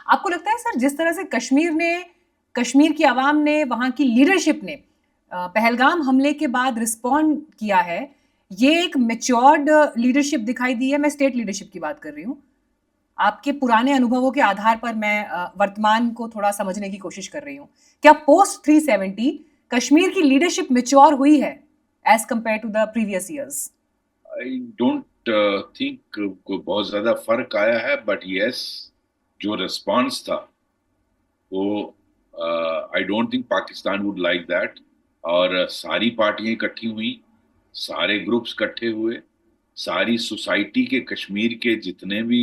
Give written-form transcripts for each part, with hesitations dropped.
आपको लगता है सर जिस तरह से कश्मीर की आवाम ने, वहां की लीडरशिप ने पहलगाम हमले के बाद रिस्पॉन्ड किया है, ये एक मैच्योर्ड लीडरशिप दिखाई दी है? मैं स्टेट लीडरशिप की बात कर रही हूँ। आपके पुराने अनुभवों के आधार पर मैं वर्तमान को थोड़ा समझने की कोशिश कर रही हूँ। क्या पोस्ट 370 कश्मीर की लीडरशिप मैच्योर हुई है as compare to the previous years? I don't think कोई बहुत ज्यादा फर्क आया है, बट यस, जो रिस्पांस था वो आई don't think Pakistan would like that. और सारी पार्टियां इकट्ठी हुई, सारे ग्रुप्स इकट्ठे हुए, सारी सोसाइटी के कश्मीर के जितने भी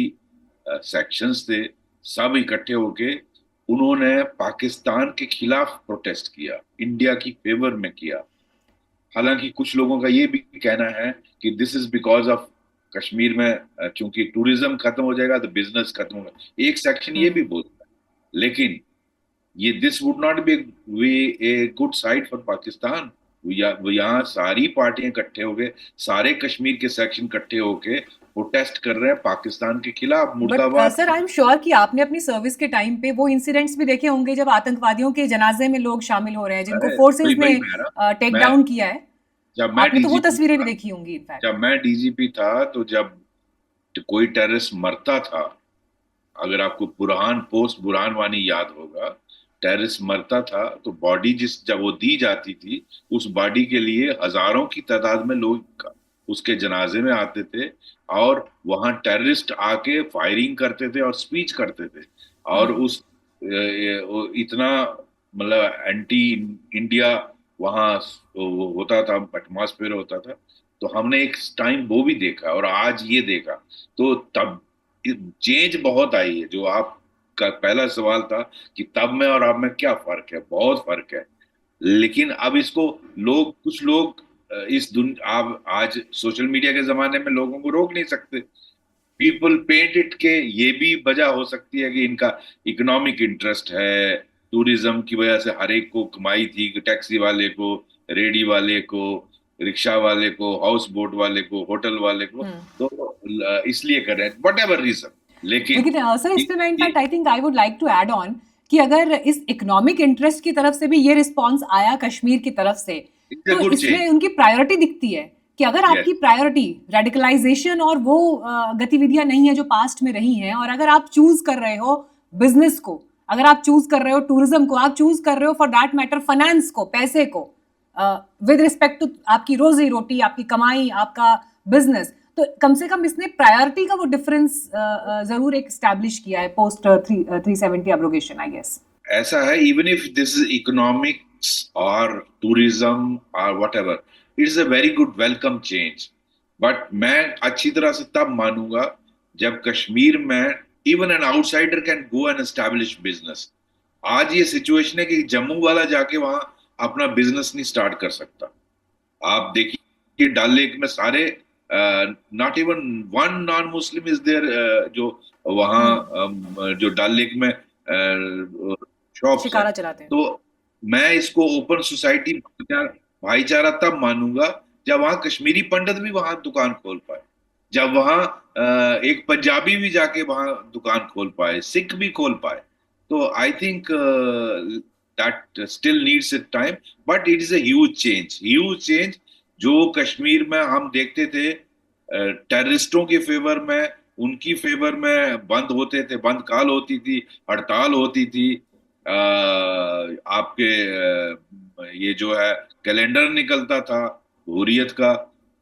सेक्शंस थे, सब इकट्ठे होके उन्होंने पाकिस्तान के खिलाफ प्रोटेस्ट किया, इंडिया की फेवर में किया। हालांकि कुछ लोगों का ये भी कहना है कि this is because of Kashmir में क्योंकि टूरिज्म खत्म हो जाएगा तो बिजनेस खत्म होगा, एक सेक्शन ये भी हम्म। बोलता है। लेकिन ये this would not be a good side for Pakistan. यहाँ सारी पार्टियां इकट्ठे हो गए, सारे कश्मीर के सेक्शन इकट्ठे होके प्रोटेस्ट कर रहे हैं पाकिस्तान के खिलाफ, बट मुर्दाबाद। सर आई एम श्योर कि आपने अपनी सर्विस के टाइम पे वो इंसिडेंट्स भी देखे होंगे जब आतंकवादियों के जनाजे में लोग शामिल हो रहे हैं जिनको अरे फोर्सेस वही ने वही मैं रहा। टेक मैं डाउन किया है। जब मैं आपने तो वो डीजीपी तस्वीरें भी था देखी होंगी इनफैक्ट। जब मैं डीजीपी था तो जब कोई टेररिस्ट मरता था, अगर आपको बुरहान पोस्ट बुरहान वानी याद होगा, टेररिस्ट मरता था तो बॉडी जिस जब वो दी जाती थी, उस बॉडी के लिए हजारों की तादाद में लोग उसके जनाजे में आते थे, और वहां टेररिस्ट आके फायरिंग करते थे और स्पीच करते थे। और हम्म। उस इतना मतलब एंटी इंडिया वहां वो होता था, एटमॉस्फेयर होता था। तो हमने एक टाइम वो भी देखा और आज ये देखा, तो तब चेंज बहुत आई है। जो आपका पहला सवाल था कि तब में और अब में क्या फर्क है, बहुत फर्क है। लेकिन अब इसको कुछ लोग इस दुनिया, आप आज सोशल मीडिया के जमाने में लोगों को रोक नहीं सकते। पीपल पेंट इट के ये भी वजह हो सकती है कि इनका इकोनॉमिक इंटरेस्ट है, टूरिज्म की वजह से हर एक को कमाई थी, कि टैक्सी वाले को, रेडी वाले को, रिक्शा वाले को, हाउस बोट वाले को, होटल वाले को। हम्म। तो इसलिए कर रहे हैं, वट एवर रीजन। लेकिन लेकिन सर इस ये, पे मैं ये in fact I think I would like to add on कि अगर इस इकोनॉमिक इंटरेस्ट की तरफ से भी ये रिस्पॉन्स आया कश्मीर की तरफ से, इट्स अ तो गुड चेंज। इसमें उनकी प्रायोरिटी दिखती है कि अगर यस। आपकी प्रायोरिटी रेडिकलाइजेशन और वो गतिविधियां नहीं है जो पास्ट में रही हैं, और अगर आप चूज कर रहे हो बिजनेस को, अगर आप चूज कर रहे हो टूरिज्म को, आप चूज कर रहे हो फॉर दैट मैटर फाइनेंस को, पैसे को, विद रिस्पेक्ट टू आपकी रोजी रोटी, आपकी कमाई, आपका बिजनेस, तो कम से कम इसने प्रायोरिटी का वो डिफरेंस जरूर एक स्टैब्लिश किया है पोस्ट 370 एब्रोगेशन आई गेस। ऐसा है, even if this is economics और टूरिज्म और whatever, it's a very good welcome change. But मैं अच्छी तरह से तब मानूंगा जब कश्मीर में even an outsider can go and establish business. आज ये सिचुएशन है कि जम्मू वाला जाके वहां अपना बिजनेस नहीं स्टार्ट कर सकता। आप देखिए डल लेक में सारे, not even one non Muslim is there, जो वहाँ हम्म। जो डल लेक में शॉप्स हैं। शिकारा चलाते हैं। तो मैं इसको ओपन सोसाइटी भाईचारा तब मानूंगा जब वहाँ कश्मीरी पंडित भी वहां दुकान खोल पाए, जब वहाँ एक पंजाबी भी जाके वहां दुकान खोल पाए, सिख भी खोल पाए। तो I think that still needs it time, but it is a huge change. जो कश्मीर में हम देखते थे टेररिस्टों के फेवर में, उनकी फेवर में बंद होते थे, बंद काल होती थी, हड़ताल होती थी, आपके ये जो है कैलेंडर निकलता था हुर्रियत का,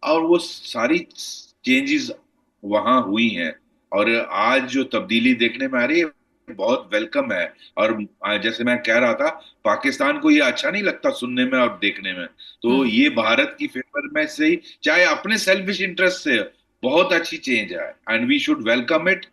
और वो सारी चेंजेस वहां हुई हैं। और आज जो तब्दीली देखने में आ रही है बहुत वेलकम है। और जैसे मैं कह रहा था, पाकिस्तान को ये अच्छा नहीं लगता सुनने में और देखने में, तो हम्म। ये भारत की फेवर में से ही, चाहे अपने सेल्फिश इंटरेस्ट से, बहुत अच्छी चेंज है and we should welcome it.